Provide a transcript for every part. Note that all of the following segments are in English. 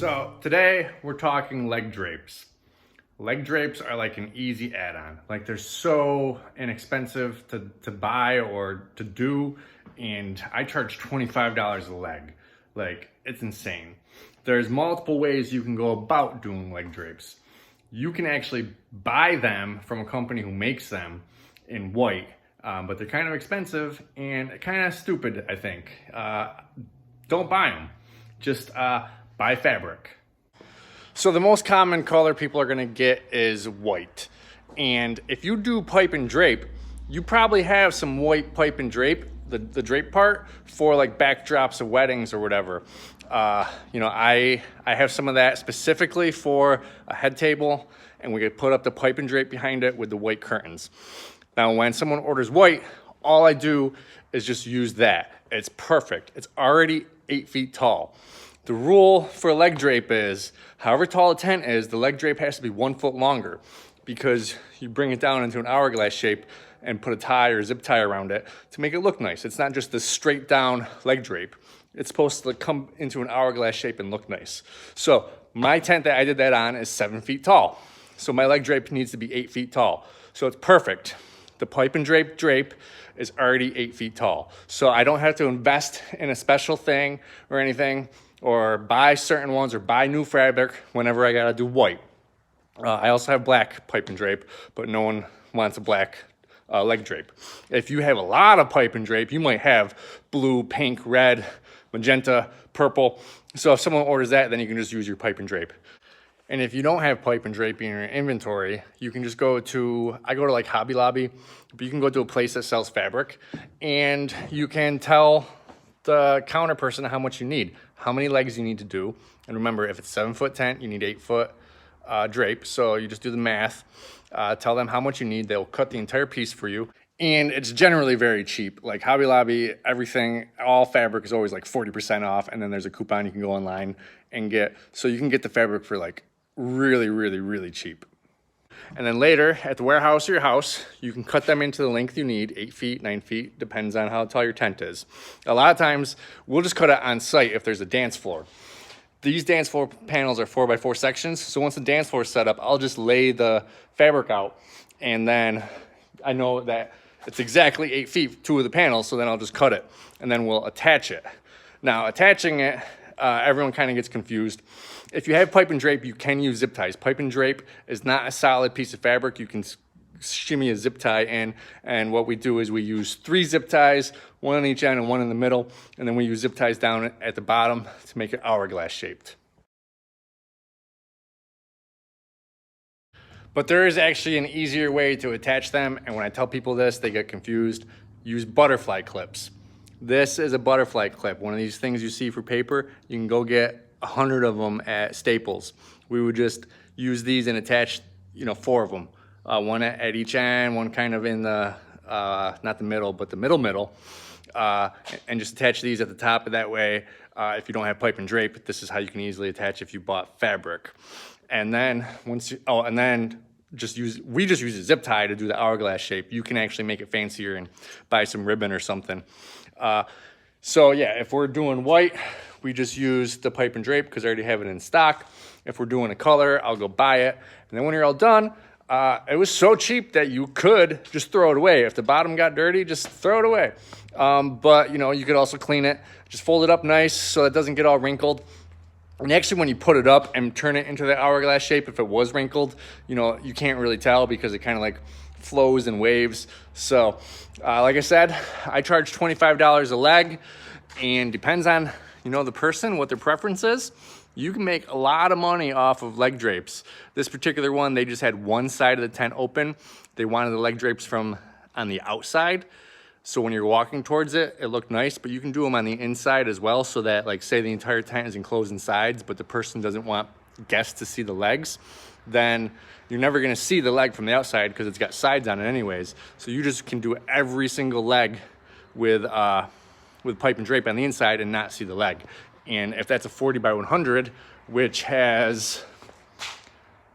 So today we're talking leg drapes. Leg drapes are like an easy add-on. Like they're so inexpensive to buy or to do, and I charge $25 a leg. Like it's insane. There's multiple ways you can go about doing leg drapes. You can actually buy them from a company who makes them in white, but they're kind of expensive and kind of stupid, I think. Don't buy them. Just buy fabric. So the most common color people are gonna get is white. And if you do pipe and drape, you probably have some white pipe and drape, the drape part, for like backdrops of weddings or whatever. I have some of that specifically for a head table, and we could put up the pipe and drape behind it with the white curtains. Now, when someone orders white, all I do is just use that. It's perfect. It's already 8 feet tall. The rule for a leg drape is, however tall a tent is, the leg drape has to be 1 foot longer, because you bring it down into an hourglass shape and put a tie or zip tie around it to make it look nice. It's not just the straight down leg drape. It's supposed to come into an hourglass shape and look nice. So my tent that I did that on is 7 feet tall. So my leg drape needs to be 8 feet tall. So it's perfect. The pipe and drape is already 8 feet tall. So I don't have to invest in a special thing or anything, or buy certain ones or buy new fabric whenever I gotta do white. I also have black pipe and drape, but no one wants a black leg drape. If you have a lot of pipe and drape, you might have blue, pink, red, magenta, purple. So if someone orders that, then you can just use your pipe and drape. And if you don't have pipe and drape in your inventory, you can just I go to like Hobby Lobby, but you can go to a place that sells fabric, and you can tell the counter person how much you need, how many legs you need to do. And remember, if it's 7 foot tent, you need 8 foot drape. So you just do the math, tell them how much you need. They'll cut the entire piece for you. And it's generally very cheap. Like Hobby Lobby, everything, all fabric is always like 40% off. And then there's a coupon you can go online and get. So you can get the fabric for like really, really, really cheap. And then later at the warehouse or your house, you can cut them into the length you need, 8 feet, 9 feet, depends on how tall your tent is. A lot of times we'll just cut it on site if there's a dance floor. These dance floor panels are 4x4 sections. So once the dance floor is set up, I'll just lay the fabric out, and then I know that it's exactly 8 feet, 2 of the panels. So then I'll just cut it, and then we'll attach it. Now attaching it, everyone kind of gets confused. If you have pipe and drape, you can use zip ties. Pipe and drape is not a solid piece of fabric. You can shimmy a zip tie in, and what we do is we use 3 zip ties, 1 on each end and 1 in the middle, and then we use zip ties down at the bottom to make it hourglass shaped. But there is actually an easier way to attach them, and when I tell people this, they get confused. Use butterfly clips. This is a butterfly clip, one of these things you see for paper. You can go get 100 of them at Staples. We would just use these and attach, 4 of them. 1 at each end, 1 kind of in the, not the middle, but the middle, and just attach these at the top. Of that way, if you don't have pipe and drape, this is how you can easily attach if you bought fabric. And then we just use a zip tie to do the hourglass shape. You can actually make it fancier and buy some ribbon or something. So yeah, if we're doing white, we just use the pipe and drape because I already have it in stock. If we're doing a color, I'll go buy it. And then when you're all done, it was so cheap that you could just throw it away. If the bottom got dirty, just throw it away. But you could also clean it, just fold it up nice so it doesn't get all wrinkled. And actually, when you put it up and turn it into the hourglass shape, if it was wrinkled, you can't really tell because it kind of like flows and waves. So like I said, I charge $25 a leg, and depends on the person, what their preference is. You can make a lot of money off of leg drapes. This particular one, they just had one side of the tent open. They wanted the leg drapes from on the outside. So when you're walking towards it, it looked nice, but you can do them on the inside as well, so that, like, say the entire tent is enclosed in sides, but the person doesn't want guests to see the legs, then you're never gonna see the leg from the outside because it's got sides on it anyways. So you just can do every single leg with pipe and drape on the inside and not see the leg. And if that's a 40 by 100, which has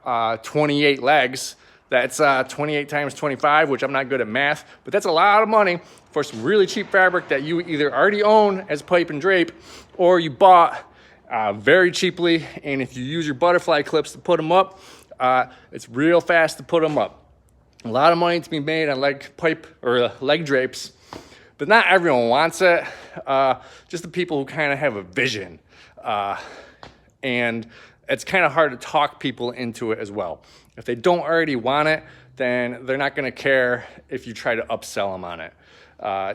28 legs, that's 28 times 25, which I'm not good at math, but that's a lot of money for some really cheap fabric that you either already own as pipe and drape, or you bought very cheaply. And if you use your butterfly clips to put them up, it's real fast to put them up. A lot of money to be made on leg drapes, but not everyone wants it. Just the people who kind of have a vision. And it's kind of hard to talk people into it as well. If they don't already want it, then they're not going to care if you try to upsell them on it.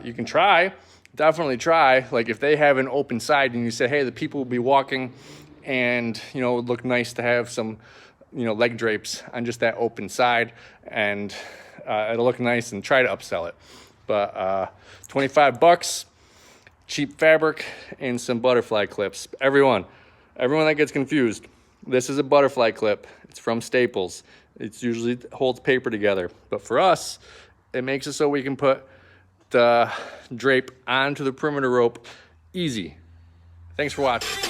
You can try, definitely try. Like if they have an open side and you say, hey, the people will be walking and, it would look nice to have some, leg drapes on just that open side, and it'll look nice, and try to upsell it. But $25, cheap fabric, and some butterfly clips. Everyone that gets confused, this is a butterfly clip. It's from Staples. It usually holds paper together. But for us, it makes it so we can put the drape onto the perimeter rope easy. Thanks for watching.